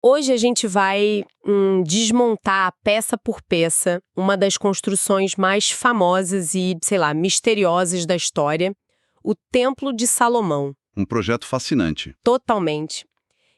Hoje a gente vai desmontar peça por peça uma das construções mais famosas e, sei lá, misteriosas da história, o Templo de Salomão. Um projeto fascinante. Totalmente.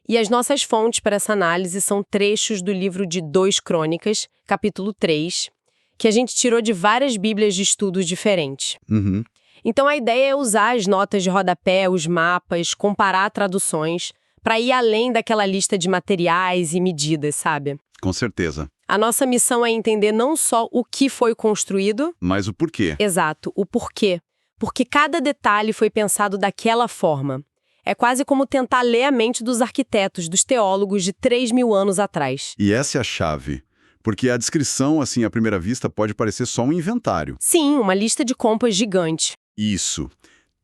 E as nossas fontes para essa análise são trechos do livro de 2 Crônicas, capítulo 3, que a gente tirou de várias bíblias de estudos diferentes. Uhum. Então a ideia é usar as notas de rodapé, os mapas, comparar traduções, para ir além daquela lista de materiais e medidas, sabe? Com certeza. A nossa missão é entender não só o que foi construído, Mas o porquê? exato, o porquê. Porque cada detalhe foi pensado daquela forma. É quase como tentar ler a mente dos arquitetos, dos teólogos de 3.000 anos atrás. E essa é a chave. Porque a descrição, assim, à primeira vista, pode parecer só um inventário. Sim, uma lista de compras gigante. Isso.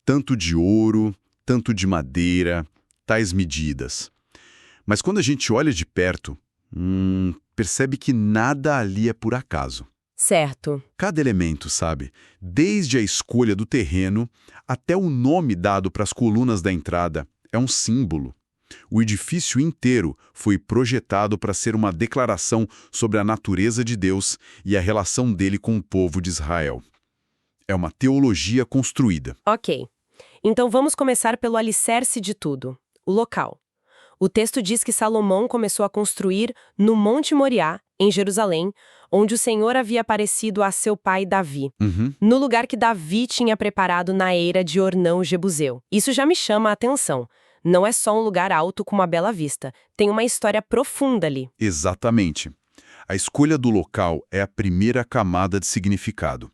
Tanto de ouro, tanto de madeira, tais medidas. Mas quando a gente olha de perto, percebe que nada ali é por acaso. Certo. Cada elemento, sabe? Desde a escolha do terreno até o nome dado para as colunas da entrada, é um símbolo. O edifício inteiro foi projetado para ser uma declaração sobre a natureza de Deus e a relação dele com o povo de Israel. É uma teologia construída. Ok. Então vamos começar pelo alicerce de tudo, o local. O texto diz que Salomão começou a construir no Monte Moriá, em Jerusalém, onde o Senhor havia aparecido a seu pai Davi, no lugar que Davi tinha preparado na eira de Ornão Jebuseu. Isso já me chama a atenção. Não é só um lugar alto com uma bela vista, tem uma história profunda ali. Exatamente. A escolha do local é a primeira camada de significado.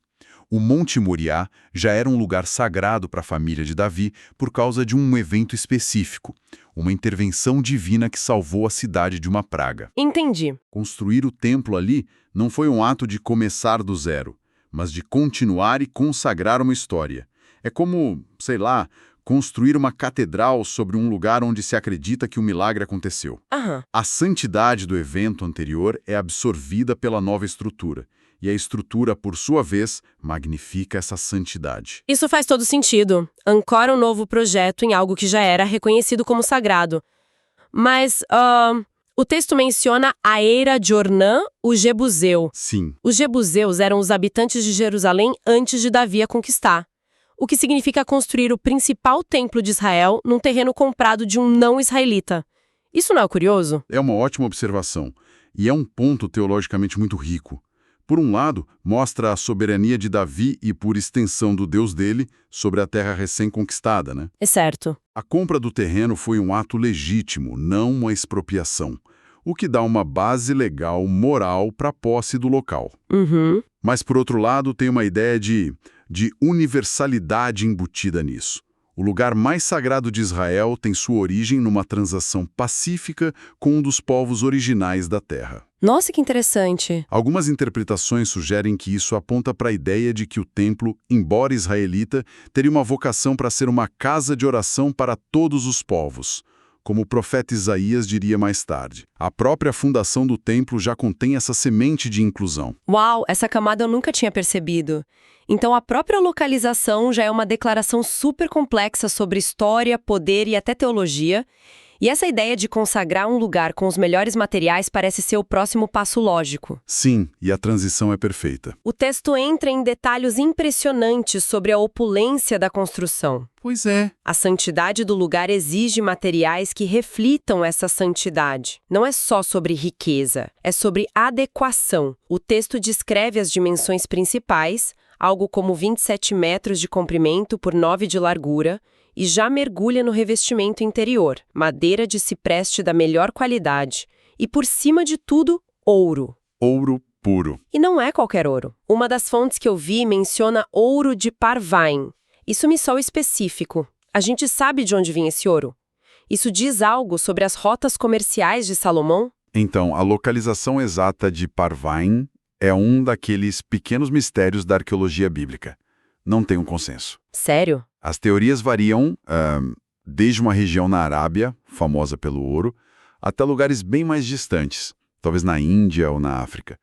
O Monte Moriá já era um lugar sagrado para a família de Davi por causa de um evento específico, uma intervenção divina que salvou a cidade de uma praga. Entendi. Construir o templo ali não foi um ato de começar do zero, mas de continuar e consagrar uma história. É como, sei lá, construir uma catedral sobre um lugar onde se acredita que o milagre aconteceu. Aham. A santidade do evento anterior é absorvida pela nova estrutura, e a estrutura, por sua vez, magnifica essa santidade. Isso faz todo sentido. Ancora um novo projeto em algo que já era reconhecido como sagrado. Mas, o texto menciona a eira de Ornã, o Jebuseu. Sim, Os Jebuseus eram os habitantes de Jerusalém antes de Davi a conquistar. O que significa construir o principal templo de Israel num terreno comprado de um não-israelita. Isso não é curioso? é uma ótima observação, e é um ponto teologicamente muito rico. Por um lado, mostra a soberania de Davi e, por extensão, do Deus dele sobre a terra recém-conquistada, né? É certo. A compra do terreno foi um ato legítimo, não uma expropriação, o que dá uma base legal, moral para a posse do local. Uhum. Mas, por outro lado, tem uma ideia de universalidade embutida nisso. O lugar mais sagrado de Israel tem sua origem numa transação pacífica com um dos povos originais da terra. Nossa, que interessante. Algumas interpretações sugerem que isso aponta para a ideia de que o templo, embora israelita, teria uma vocação para ser uma casa de oração para todos os povos, como o profeta Isaías diria mais tarde. A própria fundação do templo já contém essa semente de inclusão. Uau, essa camada eu nunca tinha percebido. Então a própria localização já é uma declaração super complexa sobre história, poder e até teologia. E essa ideia de consagrar um lugar com os melhores materiais parece ser o próximo passo lógico. Sim, e a transição é perfeita. O texto entra em detalhes impressionantes sobre a opulência da construção. Pois é. A santidade do lugar exige materiais que reflitam essa santidade. Não é só sobre riqueza, é sobre adequação. O texto descreve as dimensões principais, algo como 27 metros de comprimento por 9 de largura, e já mergulha no revestimento interior, madeira de cipreste da melhor qualidade, e por cima de tudo, ouro. Ouro puro. E não é qualquer ouro. Uma das fontes que eu vi menciona ouro de Parvaim. Isso me soa específico. A gente sabe de onde vinha esse ouro? Isso diz algo sobre as rotas comerciais de Salomão? Então, a localização exata de Parvaim é um daqueles pequenos mistérios da arqueologia bíblica. Não tem um consenso. Sério? As teorias variam desde uma região na Arábia, famosa pelo ouro, até lugares bem mais distantes, talvez na Índia ou na África.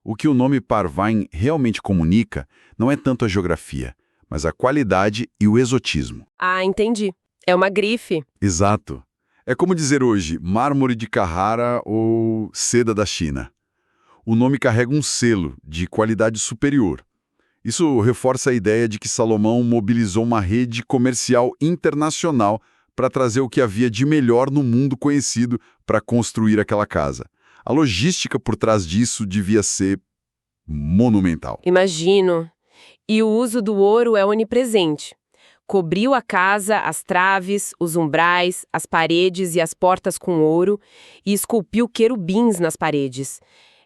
O que o nome Parvaim realmente comunica não é tanto a geografia, mas a qualidade e o exotismo. Ah, entendi. É uma grife. Exato. É como dizer hoje, mármore de Carrara ou seda da China. O nome carrega um selo de qualidade superior. Isso reforça a ideia de que Salomão mobilizou uma rede comercial internacional para trazer o que havia de melhor no mundo conhecido para construir aquela casa. A logística por trás disso devia ser monumental. Imagino. E o uso do ouro é onipresente. Cobriu a casa, as traves, os umbrais, as paredes e as portas com ouro e esculpiu querubins nas paredes.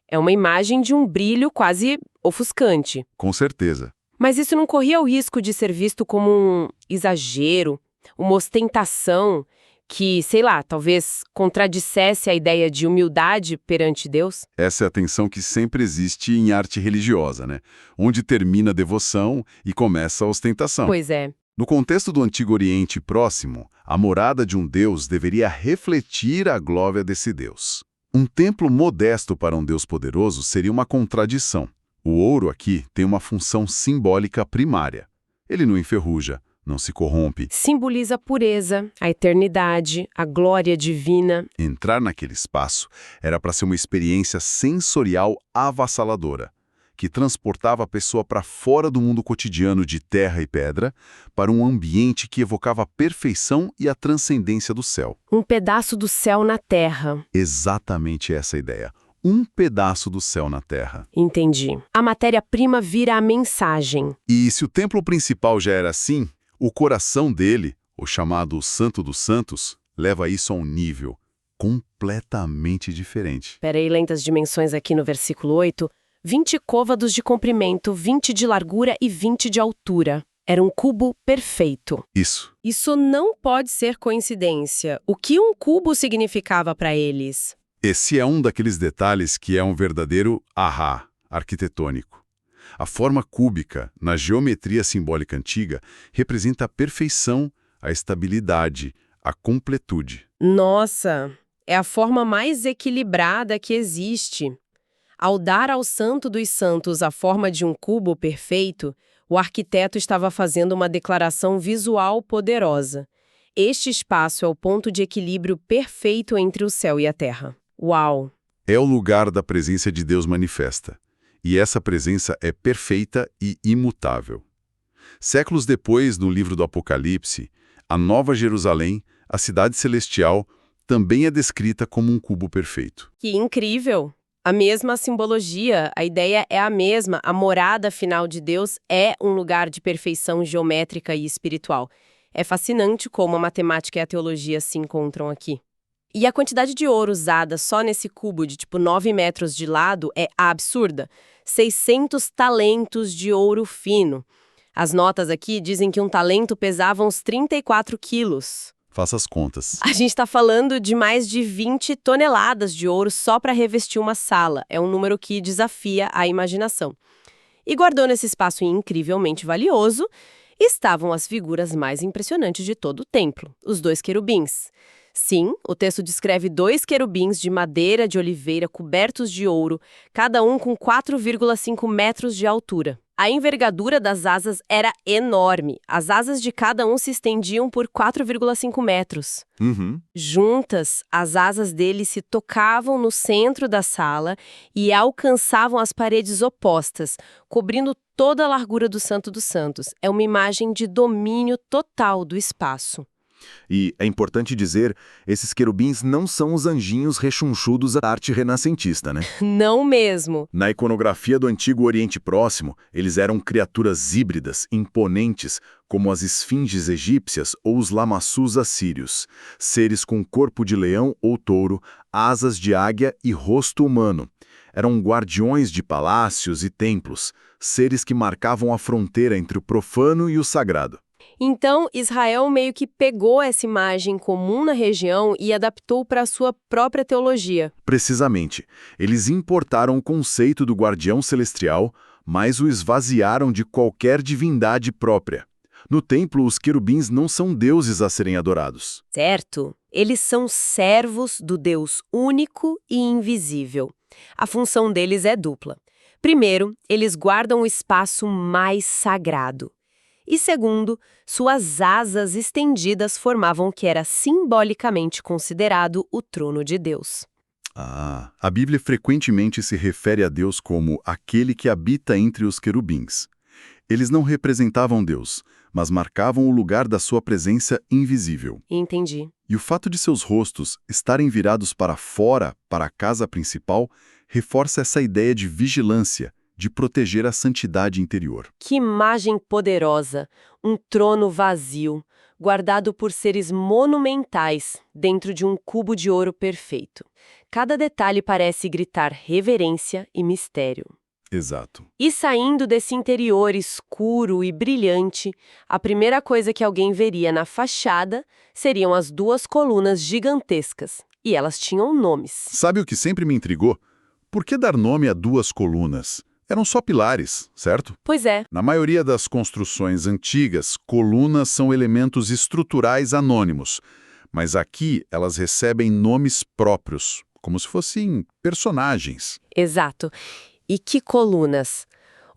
É uma imagem de um brilho quase ofuscante. Com certeza. Mas isso não corria o risco de ser visto como um exagero, uma ostentação que, sei lá, talvez contradissesse a ideia de humildade perante Deus? Essa é a tensão que sempre existe em arte religiosa, né? Onde termina a devoção e começa a ostentação. Pois é. No contexto do Antigo Oriente Próximo, a morada de um deus deveria refletir a glória desse deus. Um templo modesto para um Deus poderoso seria uma contradição. O ouro aqui tem uma função simbólica primária. Ele não enferruja, não se corrompe. Simboliza a pureza, a eternidade, a glória divina. Entrar naquele espaço era para ser uma experiência sensorial avassaladora, que transportava a pessoa para fora do mundo cotidiano de terra e pedra, para um ambiente que evocava a perfeição e a transcendência do céu. Um pedaço do céu na terra. Exatamente essa a ideia. Um pedaço do céu na terra. Entendi. A matéria-prima vira a mensagem. E se o templo principal já era assim, o coração dele, o chamado Santo dos Santos, leva isso a um nível completamente diferente. Peraí, lenta as dimensões aqui no versículo 8. 20 côvados de comprimento, 20 de largura e 20 de altura. Era um cubo perfeito. Isso. Isso não pode ser coincidência. O que um cubo significava para eles? Esse é um daqueles detalhes que é um verdadeiro ahá arquitetônico. A forma cúbica, na geometria simbólica antiga, representa a perfeição, a estabilidade, a completude. Nossa, é a forma mais equilibrada que existe. Ao dar ao Santo dos Santos a forma de um cubo perfeito, o arquiteto estava fazendo uma declaração visual poderosa. Este espaço é o ponto de equilíbrio perfeito entre o céu e a terra. Uau! É o lugar da presença de Deus manifesta. E essa presença é perfeita e imutável. Séculos depois, no livro do Apocalipse, a Nova Jerusalém, a cidade celestial, também é descrita como um cubo perfeito. Que incrível! A mesma simbologia, a ideia é a mesma, a morada final de Deus é um lugar de perfeição geométrica e espiritual. É fascinante como a matemática e a teologia se encontram aqui. E a quantidade de ouro usada só nesse cubo de tipo 9 metros de lado é absurda. 600 talentos de ouro fino. As notas aqui dizem que um talento pesava uns 34 quilos. Faça as contas. A gente está falando de mais de 20 toneladas de ouro só para revestir uma sala. É um número que desafia a imaginação. E guardou nesse espaço incrivelmente valioso estavam as figuras mais impressionantes de todo o templo, os 2 querubins. Sim, o texto descreve 2 querubins de madeira de oliveira cobertos de ouro, cada um com 4,5 metros de altura. A envergadura das asas era enorme. As asas de cada um se estendiam por 4,5 metros. Juntas, as asas deles se tocavam no centro da sala e alcançavam as paredes opostas, cobrindo toda a largura do Santo dos Santos. É uma imagem de domínio total do espaço. E é importante dizer, esses querubins não são os anjinhos rechonchudos da arte renascentista, né? Não mesmo. Na iconografia do Antigo Oriente Próximo, eles eram criaturas híbridas, imponentes, como as esfinges egípcias ou os lamassus assírios, seres com corpo de leão ou touro, asas de águia e rosto humano. Eram guardiões de palácios e templos, seres que marcavam a fronteira entre o profano e o sagrado. Então, Israel meio que pegou essa imagem comum na região e adaptou para a sua própria teologia. Precisamente. Eles importaram o conceito do guardião celestial, mas o esvaziaram de qualquer divindade própria. No templo, os querubins não são deuses a serem adorados. Certo. Eles são servos do Deus único e invisível. A função deles é dupla. Primeiro, eles guardam o espaço mais sagrado. E segundo, suas asas estendidas formavam o que era simbolicamente considerado o trono de Deus. A Bíblia frequentemente se refere a Deus como aquele que habita entre os querubins. Eles não representavam Deus, mas marcavam o lugar da sua presença invisível. Entendi. E o fato de seus rostos estarem virados para fora, para a casa principal, reforça essa ideia de vigilância, de proteger a santidade interior. Que imagem poderosa! Um trono vazio, guardado por seres monumentais, dentro de um cubo de ouro perfeito. Cada detalhe parece gritar reverência e mistério. Exato. E saindo desse interior escuro e brilhante, a primeira coisa que alguém veria na fachada seriam as duas colunas gigantescas. E elas tinham nomes. Sabe o que sempre me intrigou? Por que dar nome a duas colunas? Eram só pilares, certo? Pois é. Na maioria das construções antigas, colunas são elementos estruturais anônimos, mas aqui elas recebem nomes próprios, como se fossem personagens. Exato. E que colunas?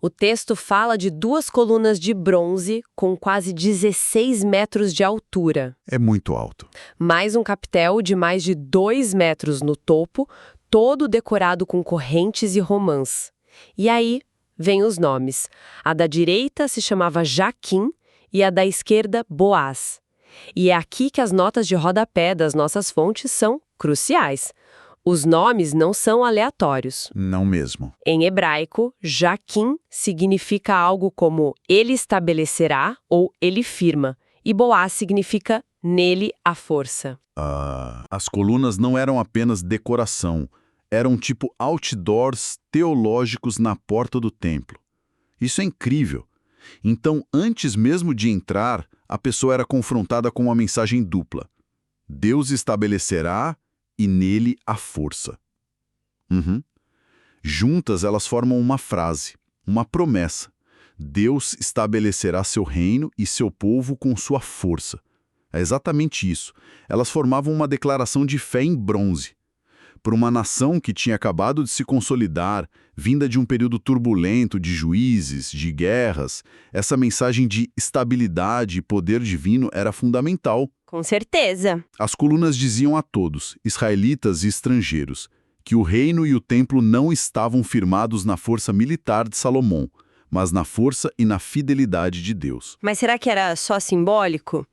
O texto fala de duas colunas de bronze com quase 16 metros de altura. É muito alto. Mais um capitel de mais de 2 metros no topo, todo decorado com correntes e romãs. E aí vem os nomes. A da direita se chamava Jaquim e a da esquerda Boaz. E é aqui que as notas de rodapé das nossas fontes são cruciais. Os nomes não são aleatórios. Não mesmo. Em hebraico, Jaquim significa algo como ele estabelecerá ou ele firma, e Boaz significa nele a força. As colunas não eram apenas decoração, eram tipo outdoors teológicos na porta do templo. Isso é incrível. Então, antes mesmo de entrar, a pessoa era confrontada com uma mensagem dupla. Deus estabelecerá e nele a força. Juntas elas formam uma frase, uma promessa. Deus estabelecerá seu reino e seu povo com sua força. É exatamente isso. Elas formavam uma declaração de fé em bronze. Por uma nação que tinha acabado de se consolidar, vinda de um período turbulento de juízes, de guerras, essa mensagem de estabilidade e poder divino era fundamental. Com certeza. As colunas diziam a todos, israelitas e estrangeiros, que o reino e o templo não estavam firmados na força militar de Salomão, mas na força e na fidelidade de Deus. Mas será que era só simbólico?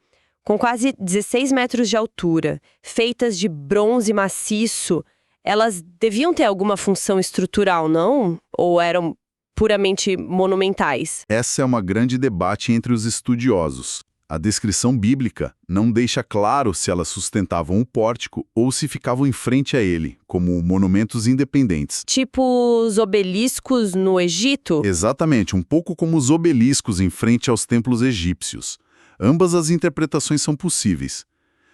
Com quase 16 metros de altura, feitas de bronze maciço, elas deviam ter alguma função estrutural, não? Ou eram puramente monumentais? Essa é uma grande debate entre os estudiosos. A descrição bíblica não deixa claro se elas sustentavam o pórtico ou se ficavam em frente a ele, como monumentos independentes. Tipo os obeliscos no Egito? Exatamente, um pouco como os obeliscos em frente aos templos egípcios. Ambas as interpretações são possíveis.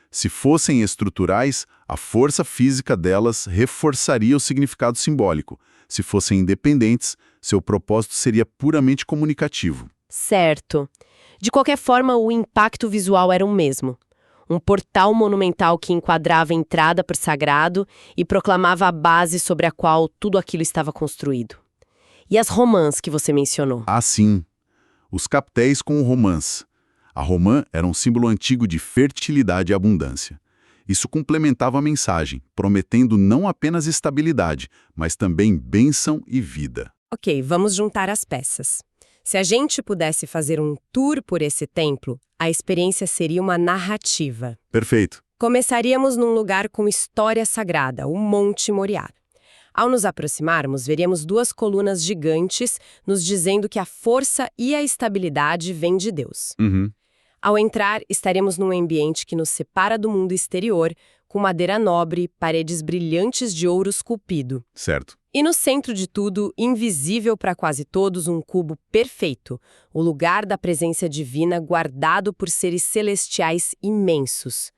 Se fossem estruturais, a força física delas reforçaria o significado simbólico. Se fossem independentes, seu propósito seria puramente comunicativo. Certo. De qualquer forma, o impacto visual era o mesmo. Um portal monumental que enquadrava a entrada para o sagrado e proclamava a base sobre a qual tudo aquilo estava construído. E as romãs que você mencionou? Ah, sim. Os capitéis com romãs. A romã era um símbolo antigo de fertilidade e abundância. Isso complementava a mensagem, prometendo não apenas estabilidade, mas também bênção e vida. Ok, vamos juntar as peças. Se a gente pudesse fazer um tour por esse templo, a experiência seria uma narrativa. Perfeito. Começaríamos num lugar com história sagrada, o Monte Moriá. Ao nos aproximarmos, veríamos duas colunas gigantes nos dizendo que a força e a estabilidade vêm de Deus. Ao entrar, estaremos num ambiente que nos separa do mundo exterior, com madeira nobre, paredes brilhantes de ouro esculpido. Certo. E no centro de tudo, invisível para quase todos, um cubo perfeito, o lugar da presença divina guardado por seres celestiais imensos.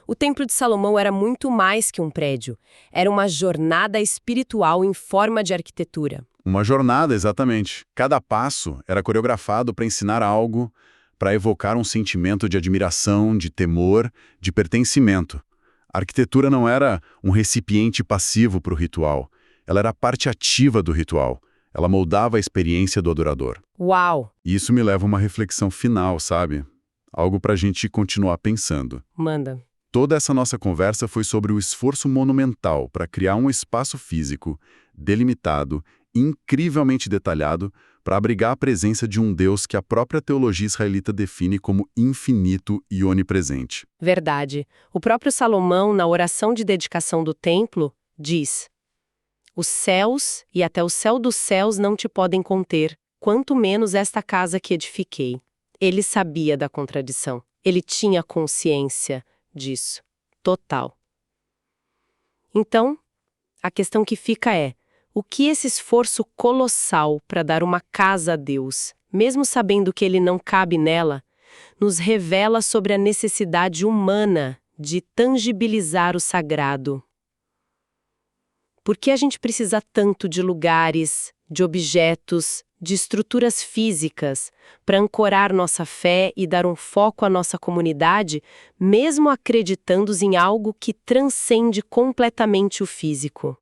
O Templo de Salomão era muito mais que um prédio. Era uma jornada espiritual em forma de arquitetura. Uma jornada, exatamente. Cada passo era coreografado para ensinar algo, para evocar um sentimento de admiração, de temor, de pertencimento. A arquitetura não era um recipiente passivo para o ritual. Ela era parte ativa do ritual. Ela moldava a experiência do adorador. Uau! E isso me leva a uma reflexão final, sabe? Algo para a gente continuar pensando. Manda. Toda essa nossa conversa foi sobre o esforço monumental para criar um espaço físico, delimitado, incrivelmente detalhado, para abrigar a presença de um Deus que a própria teologia israelita define como infinito e onipresente. Verdade. O próprio Salomão, na oração de dedicação do templo, diz: os céus e até o céu dos céus não te podem conter, quanto menos esta casa que edifiquei. Ele sabia da contradição. Ele tinha consciência disso. Total. Então, a questão que fica é: o que esse esforço colossal para dar uma casa a Deus, mesmo sabendo que ele não cabe nela, nos revela sobre a necessidade humana de tangibilizar o sagrado? Por que a gente precisa tanto de lugares, de objetos, de estruturas físicas para ancorar nossa fé e dar um foco à nossa comunidade, mesmo acreditando em algo que transcende completamente o físico?